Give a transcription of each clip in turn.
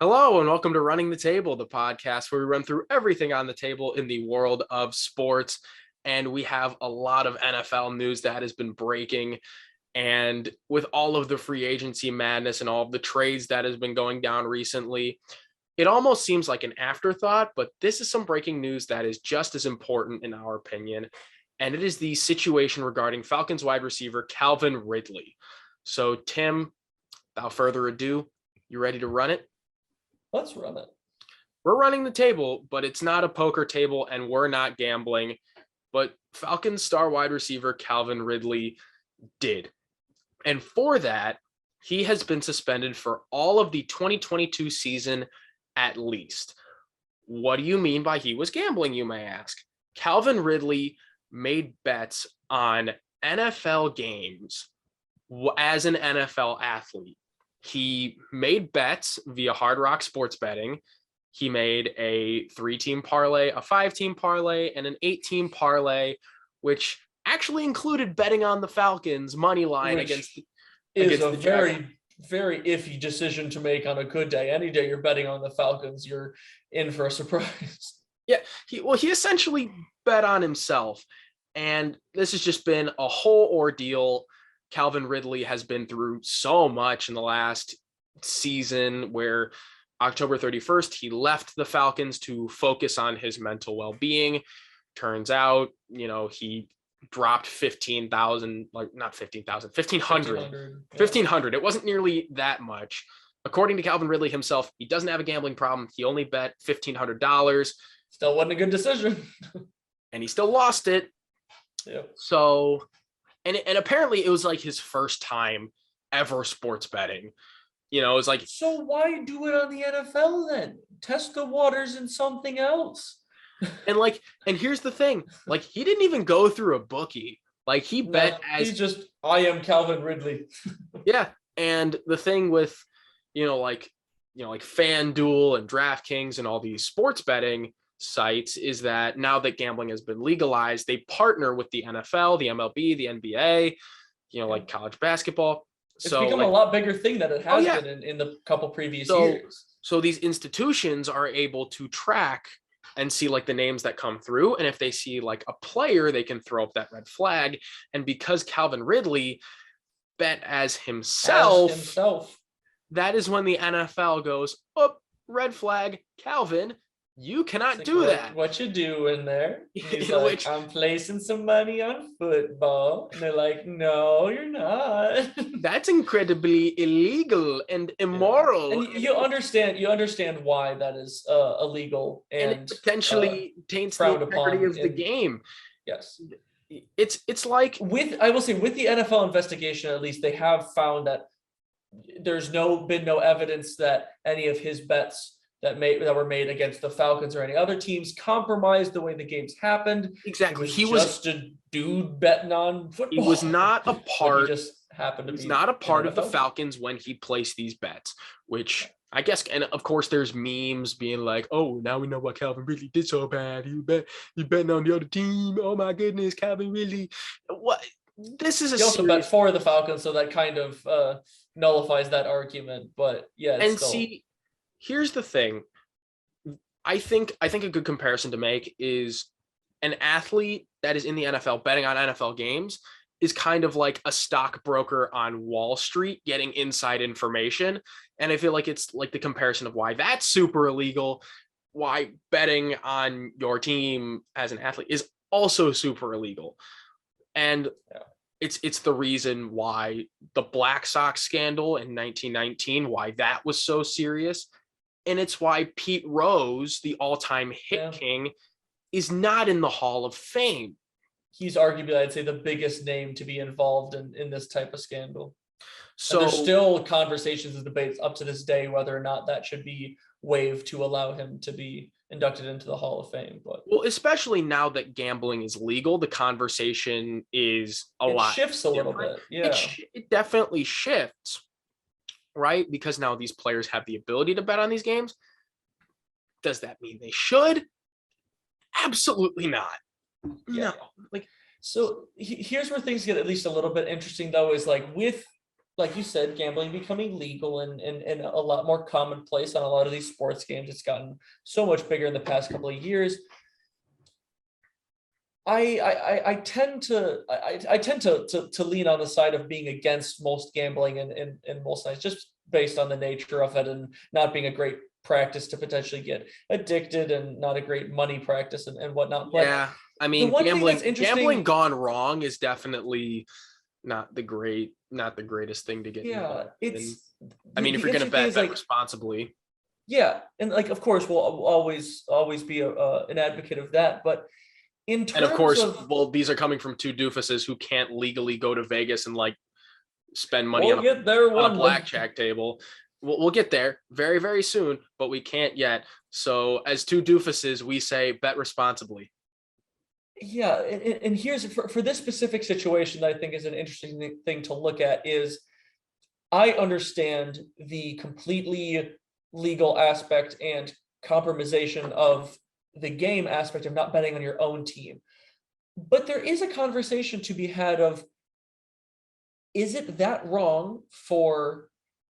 Hello, and welcome to Running the Table, the podcast where we run through everything on the table in the world of sports. And we have a lot of NFL news that has been breaking. And with all of the free agency madness and all of the trades that has been going down recently, it almost seems like an afterthought, but this is some breaking news that is just as important in our opinion. And it is the situation regarding Falcons wide receiver Calvin Ridley. So, Tim, without further ado, you ready to run it? Let's run it. We're running the table, but it's not a poker table and we're not gambling. But Falcons star wide receiver Calvin Ridley did. And for that, he has been suspended for all of the 2022 season at least. What do you mean by he was gambling, you may ask? Calvin Ridley made bets on NFL games as an NFL athlete. He made bets via Hard Rock Sports Betting. He made a 3-team parlay, a 5-team parlay, and an 8-team parlay, which actually included betting on the Falcons money line against a very, very iffy decision to make on a good day. Any day you're betting on the Falcons, you're in for a surprise. Yeah, he essentially bet on himself, and this has just been a whole ordeal. Calvin Ridley has been through so much in the last season where October 31st, he left the Falcons to focus on his mental well-being. Turns out, he dropped 15,000, like not 15,000, 1,500. 1,500. It wasn't nearly that much. According to Calvin Ridley himself, he doesn't have a gambling problem. He only bet $1,500. Still wasn't a good decision. And he still lost it. Yep. So... And apparently it was like his first time ever sports betting. It was like, so why do it on the NFL then? Test the waters in something else. And here's the thing, like he didn't even go through a bookie. Like he bet as I am Calvin Ridley. Yeah. And the thing with, like FanDuel and DraftKings and all these sports betting sites is that now that gambling has been legalized, they partner with the NFL, the MLB, the NBA, like college basketball. It's become a lot bigger thing than it has been in the couple previous years. So these institutions are able to track and see like the names that come through. And if they see like a player, they can throw up that red flag. And because Calvin Ridley bet as himself, that is when the NFL goes, oh, red flag, Calvin. You cannot do that. What you doing there? He's like, I'm placing some money on football. And they're like, no, you're not. That's incredibly illegal and immoral. And you understand why that is illegal and it potentially taints the integrity of the game. Yes. It's like I will say with the NFL investigation, at least they have found that there's been no evidence that any of his bets that were made against the Falcons or any other teams compromised the way the games happened. Exactly. He was just a dude betting on football. He was not a part. He just happened to be. He's not a part of the Falcons when he placed these bets, which I guess, and of course, there's memes being like, "Oh, now we know what Calvin Ridley did so bad. He betting on the other team. Oh my goodness, Calvin Ridley. What? This is a." He also bet for the Falcons, so that kind of nullifies that argument. But yeah, see. Here's the thing. I think a good comparison to make is an athlete that is in the NFL betting on NFL games is kind of like a stockbroker on Wall Street getting inside information. And I feel like it's like the comparison of why that's super illegal, why betting on your team as an athlete is also super illegal. And it's the reason why the Black Sox scandal in 1919, why that was so serious. And it's why Pete Rose, the all-time hit king, is not in the Hall of Fame. He's arguably, I'd say, the biggest name to be involved in this type of scandal. So and there's still conversations and debates up to this day whether or not that should be waived to allow him to be inducted into the Hall of Fame. But especially now that gambling is legal, the conversation is it shifts a little bit. Yeah, it definitely shifts. Right? Because now these players have the ability to bet on these games. Does that mean they should? Absolutely not. Yeah. So here's where things get at least a little bit interesting, though, is like with like you said, gambling becoming legal and a lot more commonplace on a lot of these sports games. It's gotten so much bigger in the past couple of years. I tend to lean on the side of being against most gambling and most nights, just based on the nature of it and not being a great practice to potentially get addicted and not a great money practice and whatnot. But Yeah, I mean, gambling gone wrong is definitely not the greatest thing to get involved in. I mean, if you're going to bet responsibly. Yeah, and like, of course, we'll always be an advocate of that, but and of course, well, these are coming from two doofuses who can't legally go to Vegas and like spend money on a blackjack table. We'll get there very, very soon, but we can't yet. So as two doofuses, we say bet responsibly. Yeah, and here's for this specific situation that I think is an interesting thing to look at is I understand the completely legal aspect and compromisation of the game aspect of not betting on your own team. But there is a conversation to be had of, is it that wrong for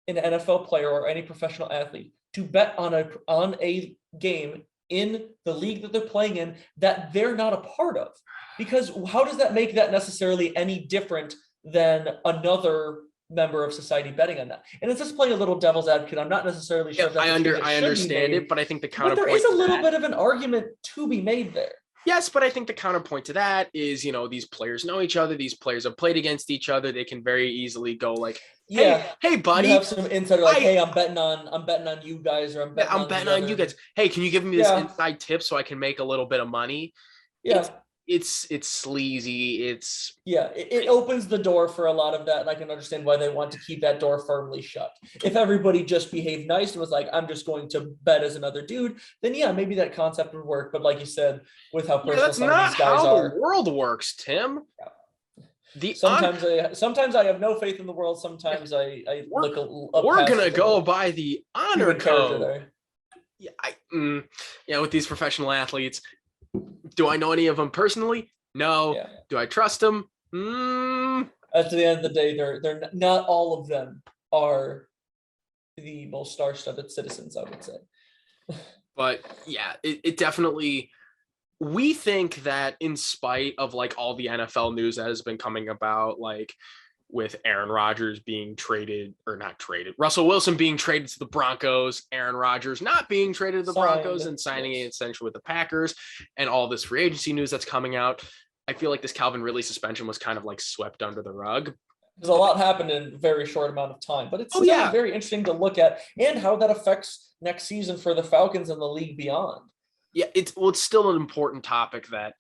an NFL player or any professional athlete to bet on a game in the league that they're playing in that they're not a part of? Because how does that make that necessarily any different than another member of society betting on that? And it's just playing a little devil's advocate. I'm not necessarily sure. I understand it, but I think the counterpoint. But there is a little bit of an argument to be made there. Yes, but I think the counterpoint to that is, these players know each other. These players have played against each other. They can very easily go like, hey, buddy. You have some insider like, hey, I'm betting on you guys, or I'm betting on you guys. Hey, can you give me this inside tip so I can make a little bit of money? Yeah. It's sleazy. It opens the door for a lot of that, and I can understand why they want to keep that door firmly shut. If everybody just behaved nice and was like, I'm just going to bet as another dude, then maybe that concept would work. But like you said, with how personal some of these guys are, that's not how the world works, Tim. Yeah. Sometimes I have no faith in the world. Sometimes we're gonna go by the honor code. With these professional athletes. Do I know any of them personally? No. Yeah. Do I trust them? At the end of the day, they're not all of them are the most star-studded citizens, I would say. But yeah, it definitely. We think that in spite of like all the NFL news that has been coming about, like with Aaron Rodgers being traded or not traded, Russell Wilson being traded to the Broncos, Aaron Rodgers not being traded to the Broncos and signing an extension with the Packers, and all this free agency news that's coming out, I feel like this Calvin Ridley suspension was kind of like swept under the rug. There's a lot happened in a very short amount of time, but it's very interesting to look at and how that affects next season for the Falcons and the league beyond. Yeah, it's still an important topic that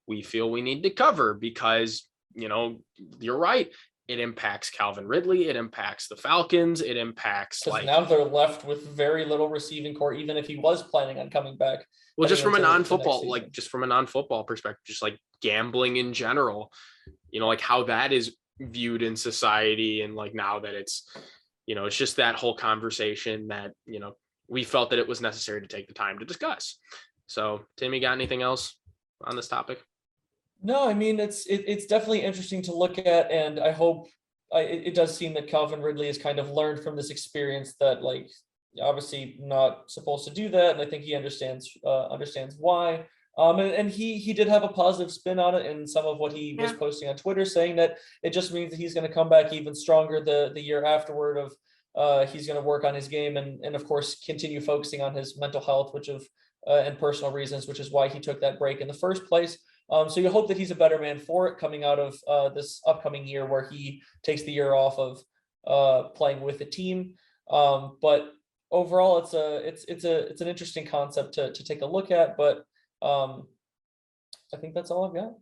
we feel we need to cover because, you're right. It impacts Calvin Ridley. It impacts the Falcons. It impacts now they're left with very little receiving core, even if he was planning on coming back. Well, just from a non-football perspective, just like gambling in general, like how that is viewed in society. And like now that it's, it's just that whole conversation that, we felt that it was necessary to take the time to discuss. So Tim, you got anything else on this topic? No, I mean, it's definitely interesting to look at, and I hope it does seem that Calvin Ridley has kind of learned from this experience that, like, obviously not supposed to do that, and I think he understands why. And he did have a positive spin on it in some of what he was posting on Twitter, saying that it just means that he's going to come back even stronger the year afterward. He's going to work on his game and of course continue focusing on his mental health, and personal reasons, which is why he took that break in the first place. So you hope that he's a better man for it coming out of this upcoming year where he takes the year off of playing with the team. But overall, it's an interesting concept to take a look at. But I think that's all I've got.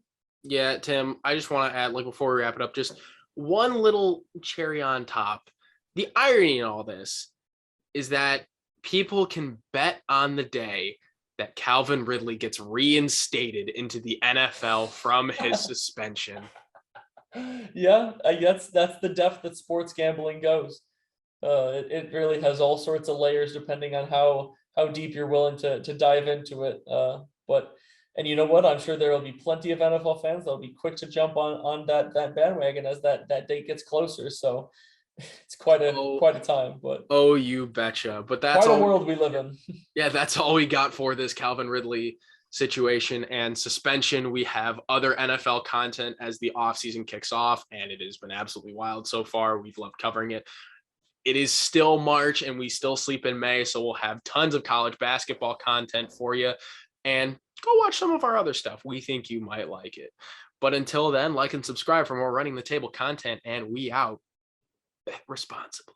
Yeah, Tim, I just want to add, like, before we wrap it up, just one little cherry on top. The irony in all this is that people can bet on the day that Calvin Ridley gets reinstated into the NFL from his suspension. Yeah, I guess that's the depth that sports gambling goes. It really has all sorts of layers depending on how deep you're willing to dive into it. And you know what? I'm sure there will be plenty of NFL fans that'll be quick to jump on that bandwagon as that date gets closer. So It's quite a time, but Oh, you betcha. But that's quite a all. world we live in. Yeah, that's all we got for this Calvin Ridley situation and suspension. We have other NFL content as the offseason kicks off, and it has been absolutely wild so far. We've loved covering it. It is still March, and we still sleep in May, so we'll have tons of college basketball content for you. And go watch some of our other stuff. We think you might like it. But until then, like and subscribe for more Running the Table content, and we out responsibly.